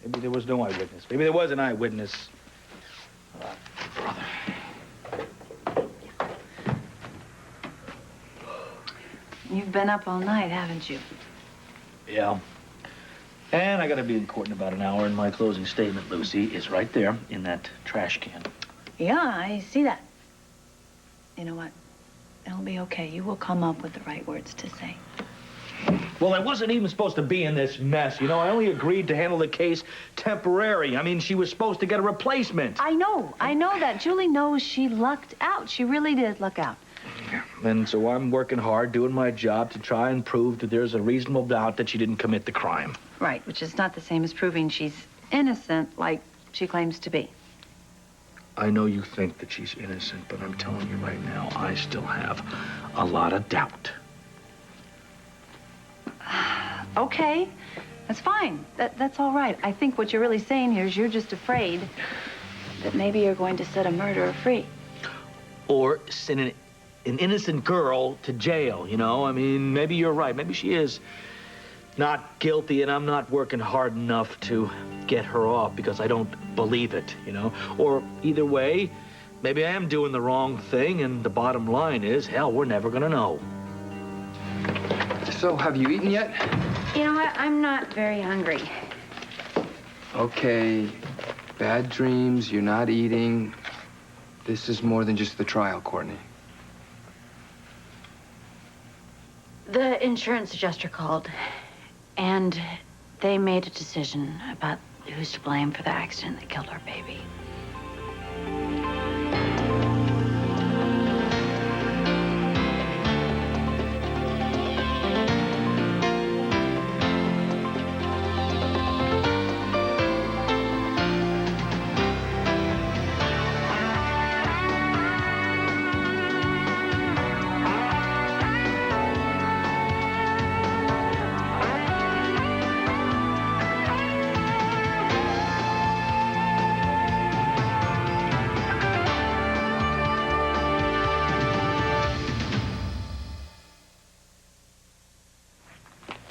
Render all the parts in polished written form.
Maybe there was no eyewitness. Maybe there was an eyewitness. Brother. You've been up all night, haven't you? Yeah. And I gotta be in court in about an hour, and my closing statement, Lucy, is right there in that trash can. Yeah, I see that. You know what? It'll be okay. You will come up with the right words to say. Well, I wasn't even supposed to be in this mess, you know. I only agreed to handle the case temporary. I mean, she was supposed to get a replacement. I know that. Julie knows she lucked out. She really did luck out. And so I'm working hard, doing my job to try and prove that there's a reasonable doubt that she didn't commit the crime. Right, which is not the same as proving she's innocent like she claims to be. I know you think that she's innocent, but I'm telling you right now, I still have a lot of doubt. Okay, that's fine. That's all right. I think what you're really saying here is you're just afraid that maybe you're going to set a murderer free. Or send an innocent girl to jail, you know? I mean, maybe you're right. Maybe she is not guilty, and I'm not working hard enough to get her off because I don't believe it, you know? Or either way, maybe I am doing the wrong thing, and the bottom line is, hell, we're never gonna know. So, have you eaten yet? You know what? I'm not very hungry. Okay, bad dreams, you're not eating. This is more than just the trial, Courtney. The insurance adjuster called, and they made a decision about who's to blame for the accident that killed our baby.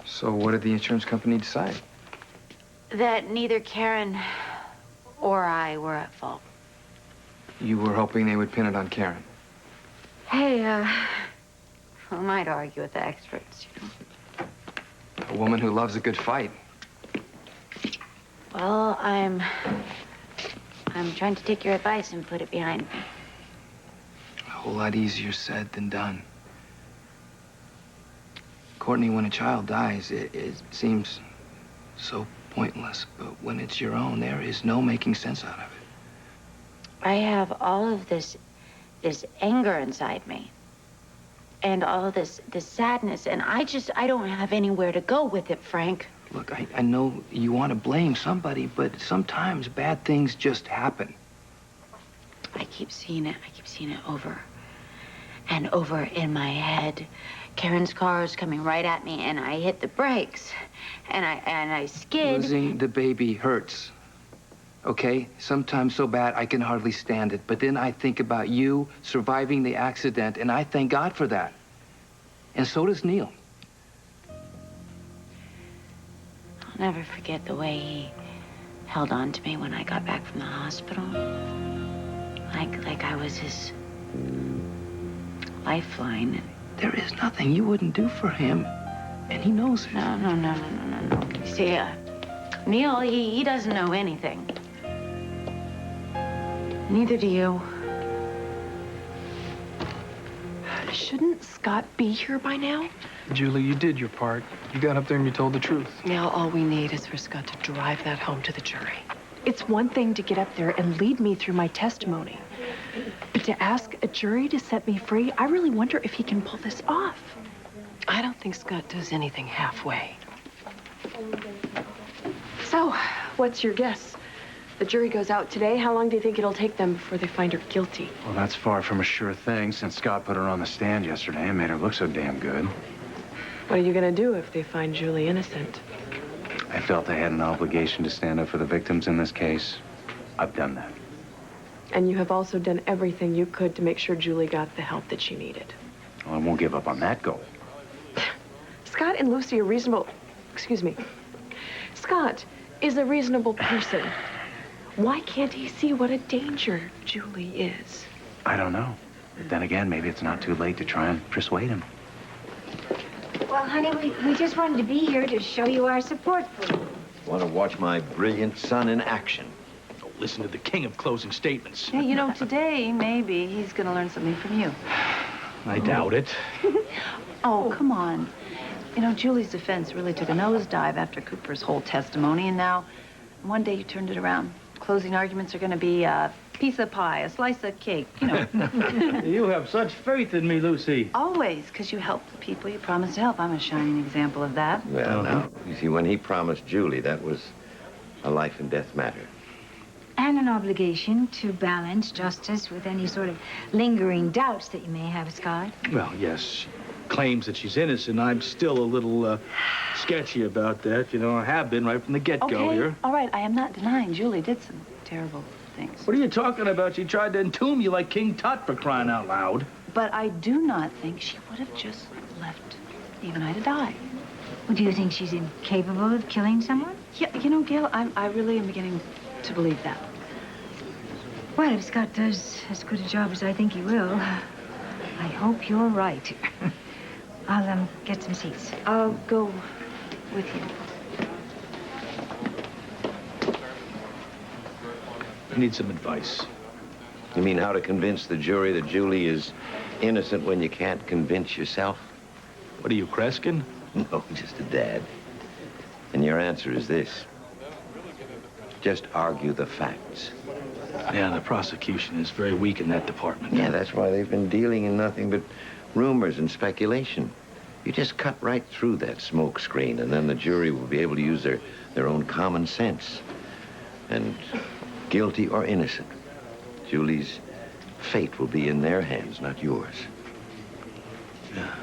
So what did the insurance company decide? That neither Karen or I were at fault. You were hoping they would pin it on Karen. Hey, I might argue with the experts, you know. A woman who loves a good fight. Well, I'm trying to take your advice and put it behind me. A whole lot easier said than done. Courtney, when a child dies, it seems so pointless. But when it's your own, there is no making sense out of it. I have all of this anger inside me. And all of this sadness. And I don't have anywhere to go with it, Frank. Look, I know you want to blame somebody, but sometimes bad things just happen. I keep seeing it. I keep seeing it over and over in my head. Karen's car is coming right at me, and I hit the brakes, and I skid. Losing the baby hurts, okay? Sometimes so bad I can hardly stand it. But then I think about you surviving the accident, and I thank God for that. And so does Neil. I'll never forget the way he held on to me when I got back from the hospital. Like I was his lifeline. There is nothing you wouldn't do for him, and he knows it. No. You see, Neil, he doesn't know anything. Neither do you. Shouldn't Scott be here by now? Julie, you did your part. You got up there and you told the truth. Now all we need is for Scott to drive that home to the jury. It's one thing to get up there and lead me through my testimony. But to ask a jury to set me free, I really wonder if he can pull this off. I don't think Scott does anything halfway. So, what's your guess? The jury goes out today. How long do you think it'll take them before they find her guilty? Well, that's far from a sure thing since Scott put her on the stand yesterday and made her look so damn good. What are you gonna do if they find Julie innocent? I felt I had an obligation to stand up for the victims in this case. I've done that. And you have also done everything you could to make sure Julie got the help that she needed. Well, I won't give up on that goal. Scott and Lucy are reasonable... Excuse me. Scott is a reasonable person. Why can't he see what a danger Julie is? I don't know. But then again, maybe it's not too late to try and persuade him. Well, honey, we just wanted to be here to show you our support for you. Want to watch my brilliant son in action. Oh, listen to the king of closing statements. Hey, you know, today, maybe he's going to learn something from you. I doubt it. Oh, come on. You know, Julie's defense really took a nosedive after Cooper's whole testimony, and now one day you turned it around. Closing arguments are going to be a piece of pie, a slice of cake, you know. You have such faith in me, Lucy. Always, because you help the people you promised to help. I'm a shining example of that. Well, now, you see, when he promised Julie, that was a life and death matter. And an obligation to balance justice with any sort of lingering doubts that you may have, Scott. Well, yes, she claims that she's innocent. I'm still a little sketchy about that. You know, I have been right from the get-go Okay, here. all right, I am not denying Julie did some terrible things. What are you talking about? She tried to entomb you like King Tut, for crying out loud. But I do not think she would have just left Eve and I to die. Well, do you think she's incapable of killing someone? Yeah, you know, Gail, I really am beginning to believe that. Well, if Scott does as good a job as I think he will, I hope you're right. I'll get some seats. I'll go with you. I need some advice. You mean how to convince the jury that Julie is innocent when you can't convince yourself? What are you, Kreskin? No, just a dad. And your answer is this. Just argue the facts. Yeah, the prosecution is very weak in that department. Yeah, that's why they've been dealing in nothing but rumors and speculation. You just cut right through that smoke screen, and then the jury will be able to use their own common sense. And guilty or innocent, Julie's fate will be in their hands, not yours. Yeah.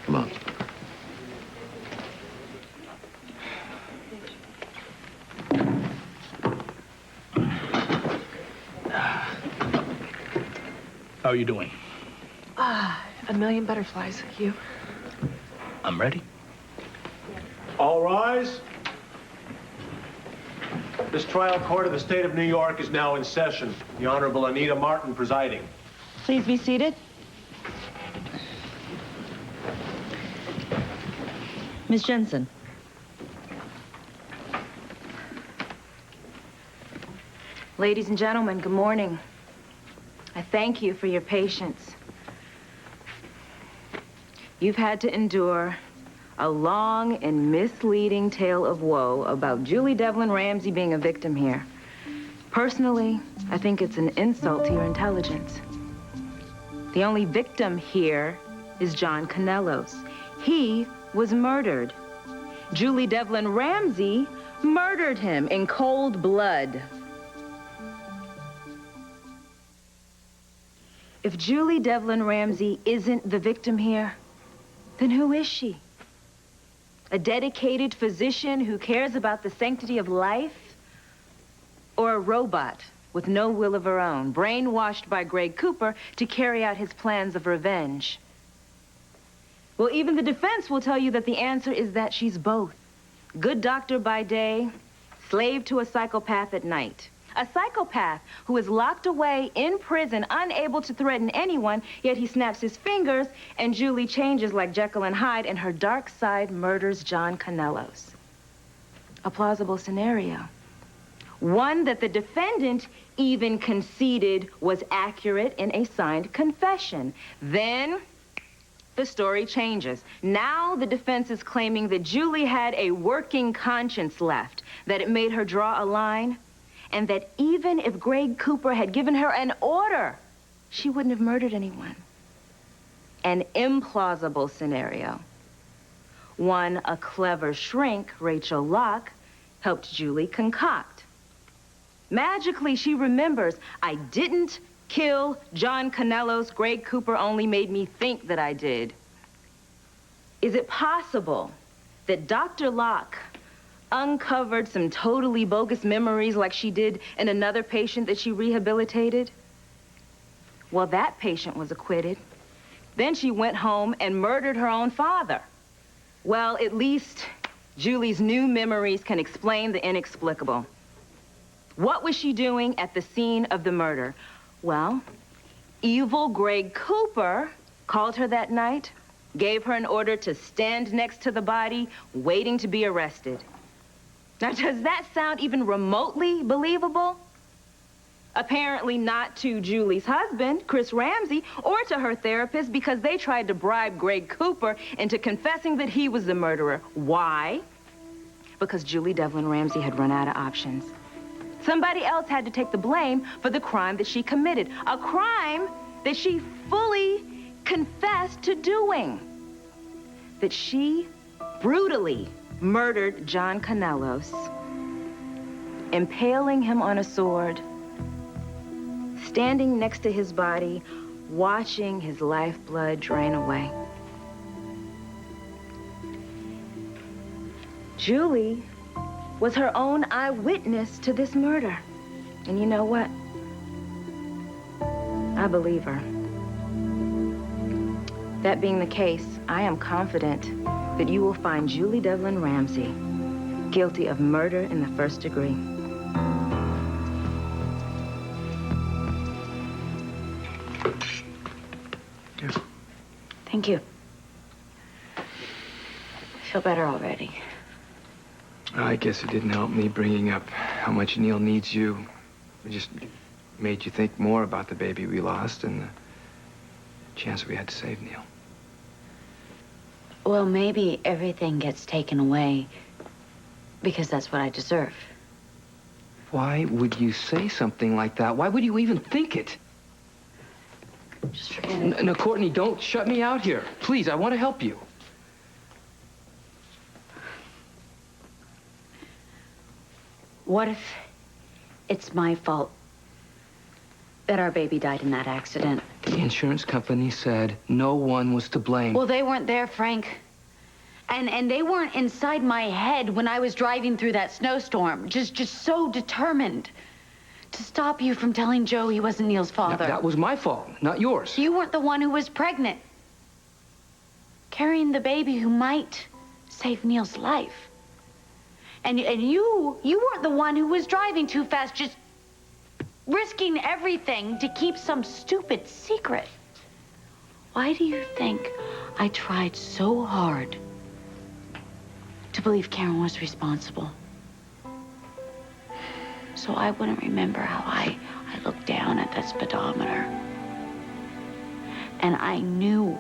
Come on. How are you doing? A million butterflies. You? I'm ready. All rise. This trial court of the state of New York is now in session. The Honorable Anita Martin presiding. Please be seated. Miss Jensen. Ladies and gentlemen, good morning. I thank you for your patience. You've had to endure a long and misleading tale of woe about Julie Devlin Ramsey being a victim here. Personally, I think it's an insult to your intelligence. The only victim here is John Canellos. He was murdered. Julie Devlin Ramsey murdered him in cold blood. If Julie Devlin Ramsey isn't the victim here, then who is she? A dedicated physician who cares about the sanctity of life? Or a robot with no will of her own, brainwashed by Greg Cooper to carry out his plans of revenge? Well, even the defense will tell you that the answer is that she's both. Good doctor by day, slave to a psychopath at night. A psychopath who is locked away in prison, unable to threaten anyone, yet he snaps his fingers and Julie changes like Jekyll and Hyde, and her dark side murders John Canellos. A plausible scenario. One that the defendant even conceded was accurate in a signed confession. Then the story changes. Now the defense is claiming that Julie had a working conscience left, that it made her draw a line, and that even if Greg Cooper had given her an order, she wouldn't have murdered anyone. An implausible scenario. One a clever shrink, Rachel Locke, helped Julie concoct. Magically, she remembers, I didn't kill John Canellos. Greg Cooper only made me think that I did. Is it possible that Dr. Locke uncovered some totally bogus memories like she did in another patient that she rehabilitated? Well, that patient was acquitted. Then she went home and murdered her own father. Well, at least Julie's new memories can explain the inexplicable. What was she doing at the scene of the murder? Well, evil Greg Cooper called her that night, gave her an order to stand next to the body, waiting to be arrested. Now, does that sound even remotely believable? Apparently not to Julie's husband, Chris Ramsey, or to her therapist, because they tried to bribe Greg Cooper into confessing that he was the murderer. Why? Because Julie Devlin Ramsey had run out of options. Somebody else had to take the blame for the crime that she committed, a crime that she fully confessed to doing. That she brutally murdered John Kanellos, impaling him on a sword, standing next to his body, watching his lifeblood drain away. Julie was her own eyewitness to this murder. And you know what? I believe her. That being the case, I am confident that you will find Julie Devlin Ramsey guilty of murder in the first degree. Thank you. I feel better already. I guess it didn't help me bringing up how much Neil needs you. It just made you think more about the baby we lost and the chance we had to save Neil. Well, maybe everything gets taken away because that's what I deserve. Why would you say something like that? Why would you even think it? Just forget it. No, Courtney, don't shut me out here. Please, I want to help you. What if it's my fault that our baby died in that accident? The insurance company said no one was to blame. Well, they weren't there, Frank. And they weren't inside my head when I was driving through that snowstorm, just so determined to stop you from telling Joe he wasn't Neil's father. That was my fault, not yours. You weren't the one who was pregnant, carrying the baby who might save Neil's life. And you weren't the one who was driving too fast, just risking everything to keep some stupid secret. Why do you think I tried so hard to believe Karen was responsible? So I wouldn't remember how I looked down at that speedometer. And I knew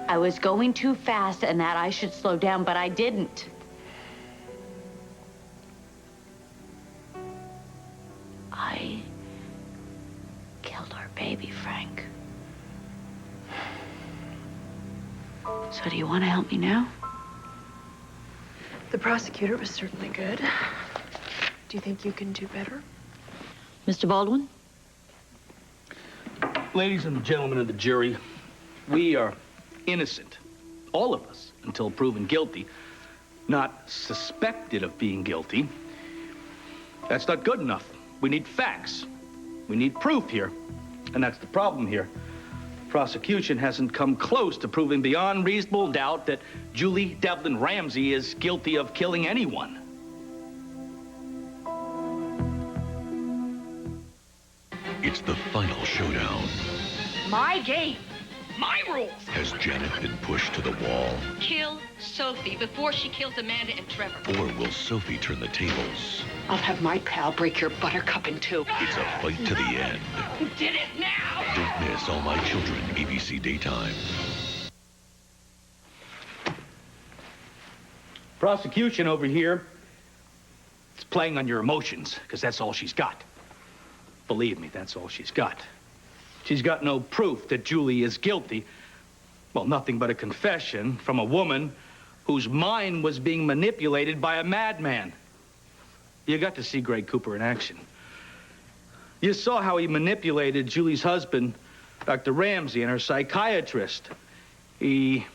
I was going too fast and that I should slow down, but I didn't. I killed our baby, Frank. So do you want to help me now? The prosecutor was certainly good. Do you think you can do better? Mr. Baldwin? Ladies and gentlemen of the jury, we are innocent, all of us, until proven guilty, not suspected of being guilty. That's not good enough. We need facts. We need proof here. And that's the problem here. Prosecution hasn't come close to proving beyond reasonable doubt that Julie Devlin Ramsey is guilty of killing anyone. It's the final showdown. My game. My rules. Has Janet been pushed to the wall? Kill Sophie before she kills Amanda and Trevor. Or will Sophie turn the tables? I'll have my pal break your buttercup in two. It's a fight to the end. You did it now! Don't miss All My Children, ABC Daytime. Prosecution over here is playing on your emotions, because that's all she's got. Believe me, that's all she's got. She's got no proof that Julie is guilty. Well, nothing but a confession from a woman whose mind was being manipulated by a madman. You got to see Greg Cooper in action. You saw how he manipulated Julie's husband, Dr. Ramsey, and her psychiatrist. He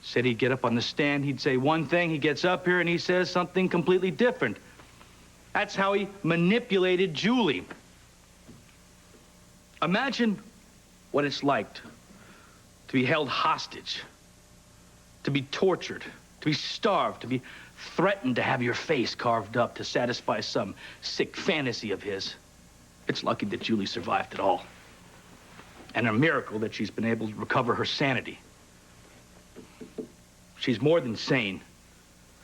said he'd get up on the stand, he'd say one thing, he gets up here and he says something completely different. That's how he manipulated Julie. Imagine what it's like to be held hostage, to be tortured, to be starved, to be threatened to have your face carved up to satisfy some sick fantasy of his. It's lucky that Julie survived it all. And a miracle that she's been able to recover her sanity. She's more than sane,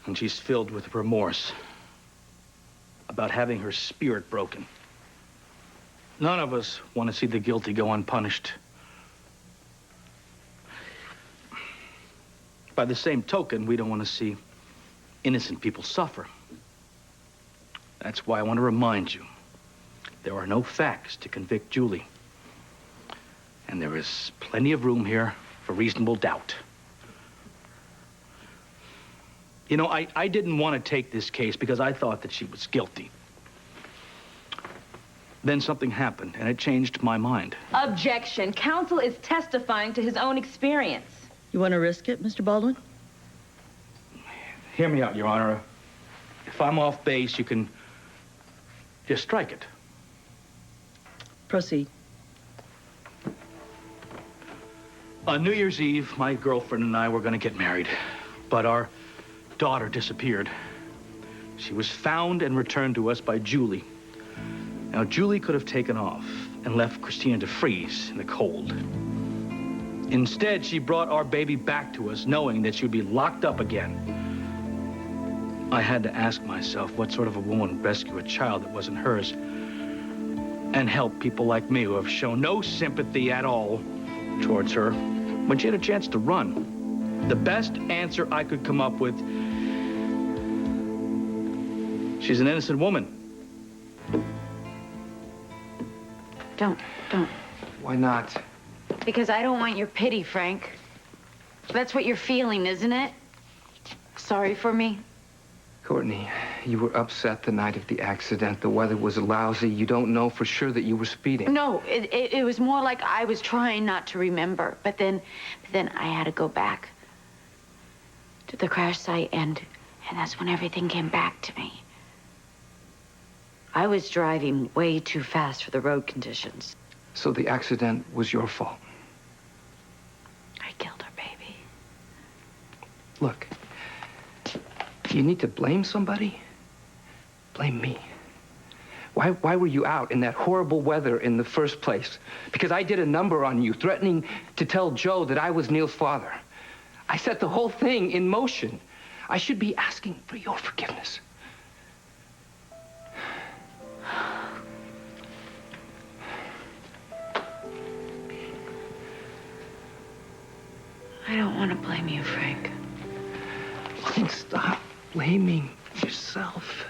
and she's filled with remorse about having her spirit broken. None of us want to see the guilty go unpunished. By the same token, we don't want to see innocent people suffer. That's why I want to remind you, there are no facts to convict Julie. And there is plenty of room here for reasonable doubt. You know, I didn't want to take this case because I thought that she was guilty. Then something happened, and it changed my mind. Objection. Counsel is testifying to his own experience. You want to risk it, Mr. Baldwin? Hear me out, Your Honor. If I'm off base, you can just strike it. Proceed. On New Year's Eve, my girlfriend and I were going to get married, but our daughter disappeared. She was found and returned to us by Julie. Now, Julie could have taken off and left Christina to freeze in the cold. Instead, she brought our baby back to us, knowing that she would be locked up again. I had to ask myself what sort of a woman would rescue a child that wasn't hers and help people like me who have shown no sympathy at all towards her when she had a chance to run. The best answer I could come up with, she's an innocent woman. Don't. Why not? Because I don't want your pity, Frank. That's what you're feeling, isn't it? Sorry for me? Courtney, you were upset the night of the accident. The weather was lousy. You don't know for sure that you were speeding. No, it was more like I was trying not to remember. But then I had to go back to the crash site, and that's when everything came back to me. I was driving way too fast for the road conditions. So the accident was your fault? I killed her, baby. Look, you need to blame somebody? Blame me. Why were you out in that horrible weather in the first place? Because I did a number on you, threatening to tell Joe that I was Neil's father. I set the whole thing in motion. I should be asking for your forgiveness. I don't want to blame you, Frank. Then stop blaming yourself.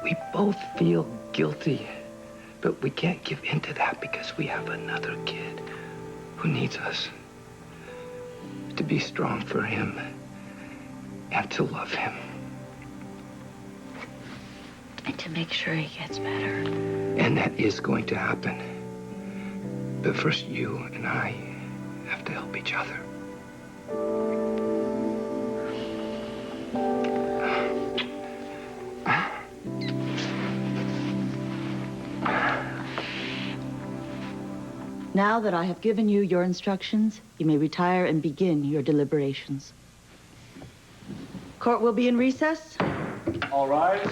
We both feel guilty, but we can't give in to that because we have another kid who needs us to be strong for him and to love him. And to make sure he gets better. And that is going to happen. But first, you and I have to help each other. Now that I have given you your instructions, you may retire and begin your deliberations. Court will be in recess. All rise.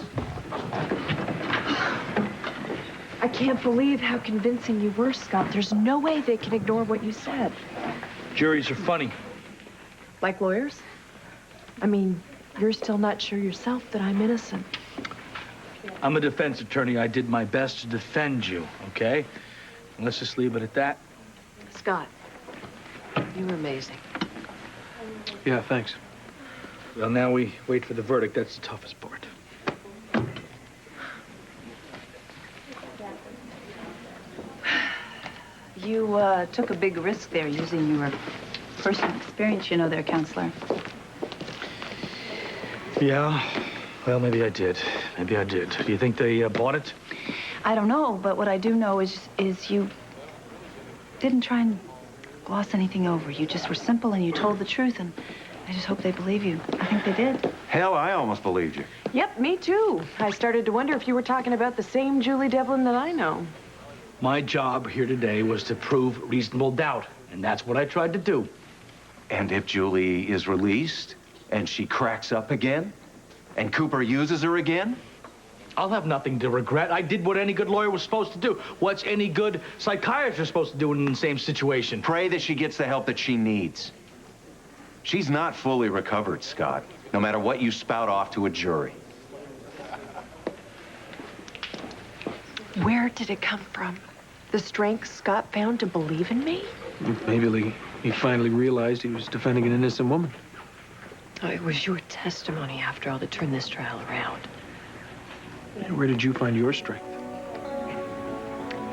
I can't believe how convincing you were, Scott. There's no way they can ignore what you said. Juries are funny. Like lawyers? I mean, you're still not sure yourself that I'm innocent. I'm a defense attorney. I did my best to defend you, okay? And let's just leave it at that. Scott, you were amazing. Yeah, thanks. Well, now we wait for the verdict. That's the toughest part. You took a big risk there using your personal experience, you know, there, counselor. Yeah, well, maybe I did. Maybe I did. Do you think they bought it? I don't know, but what I do know is you didn't try and gloss anything over. You just were simple and you told the truth, and I just hope they believe you. I think they did. Hell, I almost believed you. Yep, me too. I started to wonder if you were talking about the same Julie Devlin that I know. My job here today was to prove reasonable doubt, and that's what I tried to do. And if Julie is released, And she cracks up again? And Cooper uses her again? I'll have nothing to regret. I did what any good lawyer was supposed to do. What's any good psychiatrist supposed to do in the same situation? Pray that she gets the help that she needs. She's not fully recovered, Scott, no matter what you spout off to a jury. Where did it come from? The strength Scott found to believe in me? Maybe he finally realized he was defending an innocent woman. Oh, it was your testimony, after all, that turned this trial around. And where did you find your strength?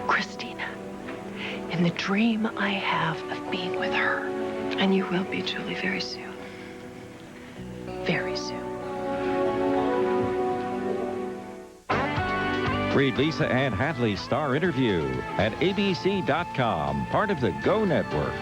Christina, in the dream I have of being with her. And you will be, Julie, very soon. Very soon. Read Lisa Ann Hadley's star interview at abc.com, part of the Go Network.